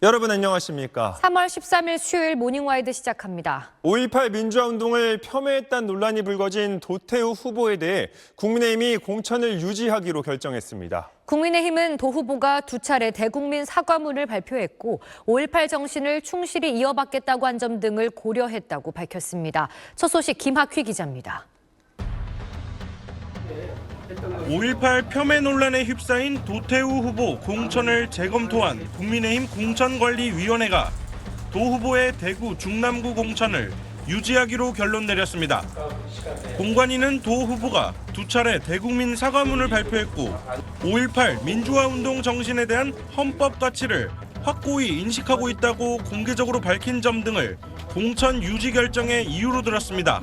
여러분 안녕하십니까? 3월 13일 수요일 모닝와이드 시작합니다. 5.18 민주화운동을 폄훼했다는 논란이 불거진 도태우 후보에 대해 국민의힘이 공천을 유지하기로 결정했습니다. 국민의힘은 도 후보가 두 차례 대국민 사과문을 발표했고 5.18 정신을 충실히 이어받겠다고 한 점 등을 고려했다고 밝혔습니다. 첫 소식 김학휘 기자입니다. 5.18 폄훼 논란에 휩싸인 도태우 후보 공천을 재검토한 국민의힘 공천관리위원회가 도 후보의 대구 중남구 공천을 유지하기로 결론 내렸습니다. 공관위는 도 후보가 두 차례 대국민 사과문을 발표했고 5.18 민주화운동 정신에 대한 헌법 가치를 확고히 인식하고 있다고 공개적으로 밝힌 점 등을 공천 유지 결정의 이유로 들었습니다.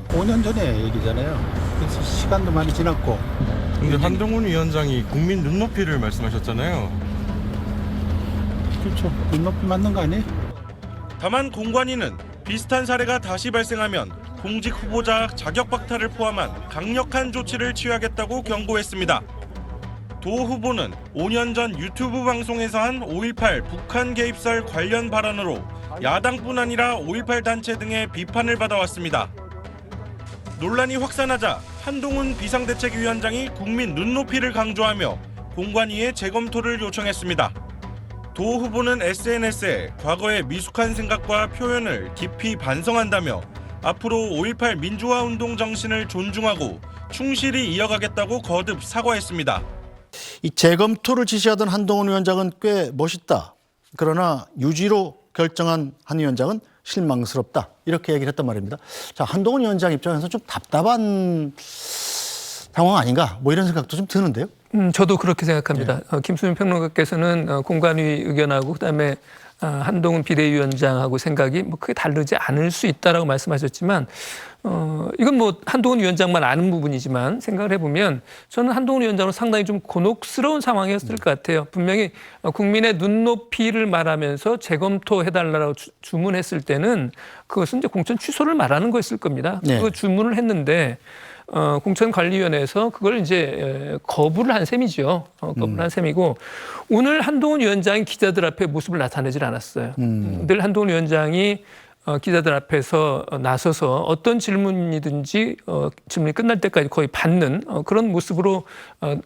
5년 전에 얘기잖아요. 그래서 시간도 많이 지났고. 근데 한동훈 위원장이 국민 눈높이를 말씀하셨잖아요. 그렇죠. 눈높이 맞는 거 아니에요? 다만 공관위는 비슷한 사례가 다시 발생하면 공직 후보자 자격 박탈을 포함한 강력한 조치를 취하겠다고 경고했습니다. 도 후보는 5년 전 유튜브 방송에서 한 5.18 북한 개입설 관련 발언으로 야당뿐 아니라 5.18 단체 등의 비판을 받아왔습니다. 논란이 확산하자 한동훈 비상대책위원장이 국민 눈높이를 강조하며 공관위에 재검토를 요청했습니다. 도 후보는 SNS에 과거의 미숙한 생각과 표현을 깊이 반성한다며 앞으로 5.18 민주화운동 정신을 존중하고 충실히 이어가겠다고 거듭 사과했습니다. 이 재검토를 지시하던 한동훈 위원장은 꽤 멋있다. 그러나 유지로 결정한 한 위원장은 실망스럽다. 이렇게 얘기를 했단 말입니다. 자, 한동훈 위원장 입장에서 좀 답답한 상황 아닌가? 뭐 이런 생각도 좀 드는데요. 저도 그렇게 생각합니다. 김수민 평론가께서는 공관위 의견하고 그다음에 한동훈 비대위원장하고 생각이 뭐 크게 다르지 않을 수 있다라고 말씀하셨지만 이건 뭐 한동훈 위원장만 아는 부분이지만 생각을 해보면 저는 한동훈 위원장은 상당히 좀 곤혹스러운 상황이었을 것 같아요. 분명히 국민의 눈높이를 말하면서 재검토해달라고 주문했을 때는 그것은 이제 공천 취소를 말하는 거였을 겁니다. 네. 그 주문을 했는데 공천관리위원회에서 그걸 이제 거부를 한 셈이죠. 거부를 한 셈이고 오늘 한동훈 위원장이 기자들 앞에 모습을 나타내질 않았어요. 늘 한동훈 위원장이 기자들 앞에서 나서서 어떤 질문이든지 질문이 끝날 때까지 거의 받는 그런 모습으로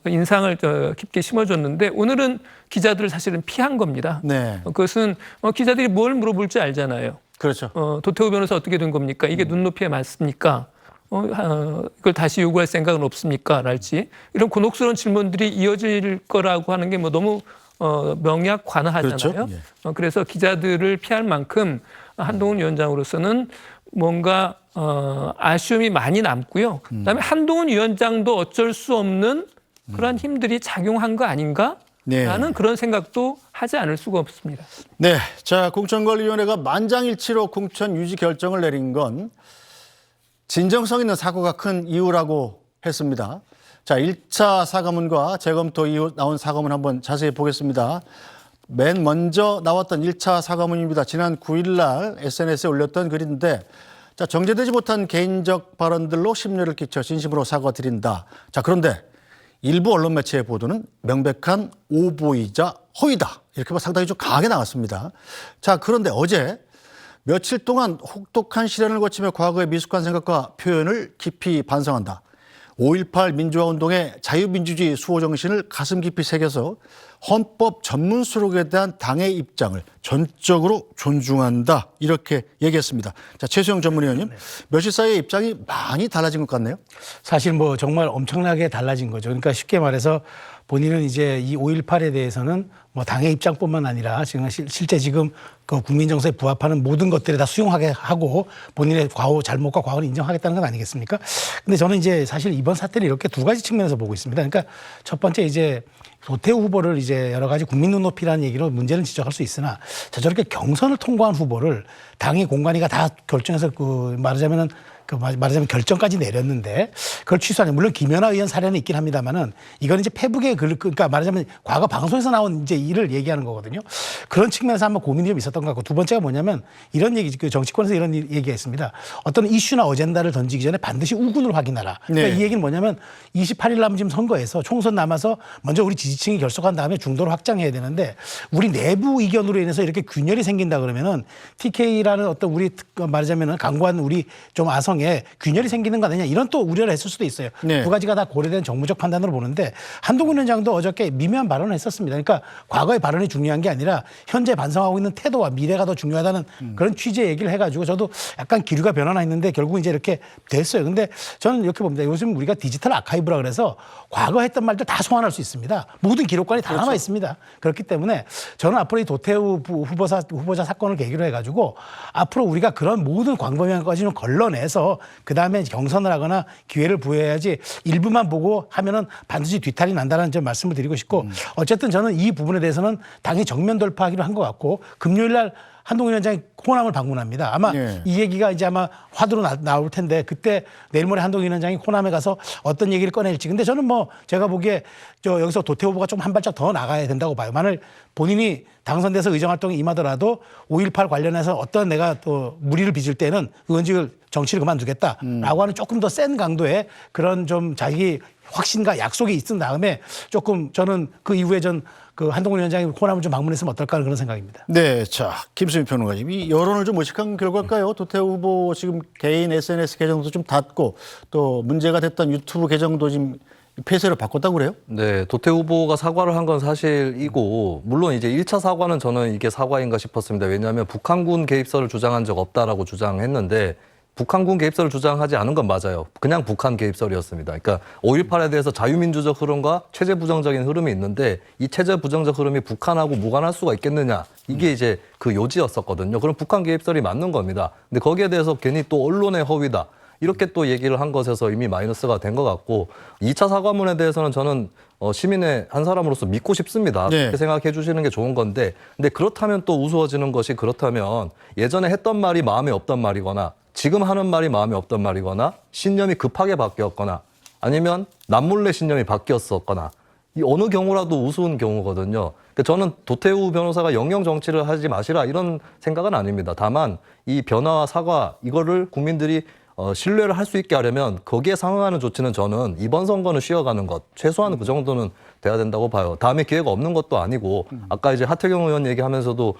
인상을 깊게 심어줬는데 오늘은 기자들을 사실은 피한 겁니다. 네. 그것은 기자들이 뭘 물어볼지 알잖아요. 그렇죠. 도태우 변호사 어떻게 된 겁니까? 이게 눈높이에 맞습니까? 이걸 다시 요구할 생각은 없습니까? 랄지 이런 곤혹스러운 질문들이 이어질 거라고 하는 게 뭐 너무 명약관화하잖아요. 그렇죠. 예. 그래서 기자들을 피할 만큼 한동훈 위원장으로서는 뭔가 아쉬움이 많이 남고요. 그다음에 한동훈 위원장도 어쩔 수 없는 그런 힘들이 작용한 거 아닌가? 네. 라는 그런 생각도 하지 않을 수가 없습니다. 네. 자, 공천관리위원회가 만장일치로 공천 유지 결정을 내린 건 진정성 있는 사고가 큰 이유라고 했습니다. 자, 1차 사과문과 재검토 이후 나온 사과문 한번 자세히 보겠습니다. 맨 먼저 나왔던 1차 사과문입니다. 지난 9일 날 SNS에 올렸던 글인데 자, 정제되지 못한 개인적 발언들로 심려를 끼쳐 진심으로 사과드린다. 자, 그런데 일부 언론 매체의 보도는 명백한 오보이자 허위다. 이렇게 상당히 좀 강하게 나왔습니다. 자, 그런데 어제 며칠 동안 혹독한 시련을 거치며 과거의 미숙한 생각과 표현을 깊이 반성한다. 5.18 민주화운동의 자유민주주의 수호 정신을 가슴 깊이 새겨서 헌법 전문 수록에 대한 당의 입장을 전적으로 존중한다. 이렇게 얘기했습니다. 자, 최수영 전문위원님, 며칠 사이에 입장이 많이 달라진 것 같네요. 사실 뭐 정말 엄청나게 달라진 거죠. 그러니까 쉽게 말해서 본인은 이제 이 5.18에 대해서는 뭐 당의 입장뿐만 아니라 지금 실제 지금 그 국민 정서에 부합하는 모든 것들을 다 수용하게 하고 본인의 잘못과 과오를 인정하겠다는 건 아니겠습니까? 근데 저는 이제 사실 이번 사태를 이렇게 두 가지 측면에서 보고 있습니다. 그러니까 첫 번째 이제 도태우 후보를 이제 여러 가지 국민 눈높이라는 얘기로 문제는 지적할 수 있으나 저렇게 경선을 통과한 후보를 당의 공관위가 다 결정해서 그 말하자면은 말하자면 결정까지 내렸는데 그걸 취소하는 물론 김연아 의원 사례는 있긴 합니다만은 이건 이제 페북에 그러니까 말하자면 과거 방송에서 나온 이제 일을 얘기하는 거거든요. 그런 측면에서 한번 고민이 좀 있었던 것 같고 두 번째가 뭐냐면 이런 얘기 그 정치권에서 이런 얘기가 있습니다. 어떤 이슈나 어젠다를 던지기 전에 반드시 우군을 확인하라. 그러니까 네. 이 얘기는 뭐냐면 28일 남은 지금 선거에서 총선 남아서 먼저 우리 지지층이 결속한 다음에 중도를 확장해야 되는데 우리 내부 이견으로 인해서 이렇게 균열이 생긴다 그러면은 TK라는 어떤 우리 말하자면은 강구한 우리 좀 아성에 균열이 생기는 거 아니냐 이런 또 우려를 했을 수도 있어요. 네. 두 가지가 다 고려된 정무적 판단으로 보는데 한동훈 위원장도 어저께 미묘한 발언을 했었습니다. 그러니까 과거의 발언이 중요한 게 아니라 현재 반성하고 있는 태도와 미래가 더 중요하다는 그런 취지의 얘기를 해가지고 저도 약간 기류가 변하나 했는데 결국 이제 이렇게 됐어요. 근데 저는 이렇게 봅니다. 요즘 우리가 디지털 아카이브라 그래서 과거 했던 말들 다 소환할 수 있습니다. 모든 기록관이 다 남아 있습니다. 그렇기 때문에 저는 앞으로 이 도태우 후보자 사건을 계기로 해가지고 앞으로 우리가 그런 모든 광범위한 것까지 좀 걸러내서 그 다음에 경선을 하거나 기회를 부여해야지 일부만 보고 하면은 반드시 뒤탈이 난다는 점 말씀을 드리고 싶고 어쨌든 저는 이 부분에 대해서는 당이 정면 돌파하기로 한 것 같고 금요일 날 한동훈 위원장이 호남을 방문합니다. 아마 네. 이 얘기가 이제 아마 화두로 나올 텐데 그때 내일 모레 한동훈 위원장이 호남에 가서 어떤 얘기를 꺼낼지. 근데 저는 뭐 제가 보기에 여기서 도태우 후보가 좀 한 발짝 더 나가야 된다고 봐요. 만일 본인이 당선돼서 의정활동에 임하더라도 5.18 관련해서 어떤 내가 또 무리를 빚을 때는 의원직을 정치를 그만두겠다라고 하는 조금 더 센 강도의 그런 좀 자기 확신과 약속이 있은 다음에 조금 저는 그 이후에 그 한동훈 위원장이 호남을 좀 방문했으면 어떨까 하는 그런 생각입니다. 네, 자 김수민 평론가님, 이 여론을 좀 의식한 결과일까요? 도태우 후보 지금 개인 SNS 계정도 좀 닫고 또 문제가 됐던 유튜브 계정도 지금 폐쇄를 바꿨다고 그래요? 네, 도태우 후보가 사과를 한 건 사실이고 물론 이제 1차 사과는 저는 이게 사과인가 싶었습니다. 왜냐하면 북한군 개입설을 주장한 적 없다라고 주장했는데 북한군 개입설을 주장하지 않은 건 맞아요. 그냥 북한 개입설이었습니다. 그러니까 5.18에 대해서 자유민주적 흐름과 체제 부정적인 흐름이 있는데 이 체제 부정적 흐름이 북한하고 무관할 수가 있겠느냐. 이게 이제 그 요지였었거든요. 그럼 북한 개입설이 맞는 겁니다. 근데 거기에 대해서 괜히 또 언론의 허위다. 이렇게 또 얘기를 한 것에서 이미 마이너스가 된 것 같고 2차 사과문에 대해서는 저는 시민의 한 사람으로서 믿고 싶습니다. 네. 그렇게 생각해 주시는 게 좋은 건데 근데 그렇다면 또 우스워지는 것이 그렇다면 예전에 했던 말이 마음에 없던 말이거나 지금 하는 말이 마음에 없던 말이거나 신념이 급하게 바뀌었거나 아니면 남몰래 신념이 바뀌었었거나 이 어느 경우라도 우스운 경우거든요. 그러니까 저는 도태우 변호사가 영영 정치를 하지 마시라 이런 생각은 아닙니다. 다만 이 변화와 사과 이거를 국민들이 신뢰를 할 수 있게 하려면 거기에 상응하는 조치는 저는 이번 선거는 쉬어가는 것 최소한 그 정도는 돼야 된다고 봐요. 다음에 기회가 없는 것도 아니고 아까 이제 하태경 의원 얘기하면서도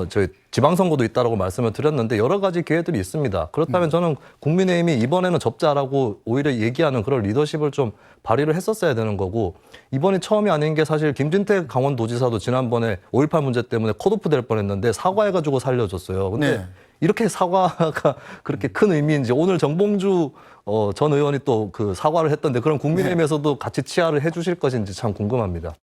저희 지방선거도 있다라고 말씀을 드렸는데 여러 가지 기회들이 있습니다. 그렇다면 저는 국민의힘이 이번에는 접자라고 오히려 얘기하는 그런 리더십을 좀 발휘를 했었어야 되는 거고 이번이 처음이 아닌 게 사실 김진태 강원도지사도 지난번에 5.18 문제 때문에 컷오프 될 뻔했는데 사과해가지고 살려줬어요. 근데 네. 이렇게 사과가 그렇게 큰 의미인지 오늘 정봉주 전 의원이 또 그 사과를 했던데 그럼 국민의힘에서도 같이 치하를 해주실 것인지 참 궁금합니다.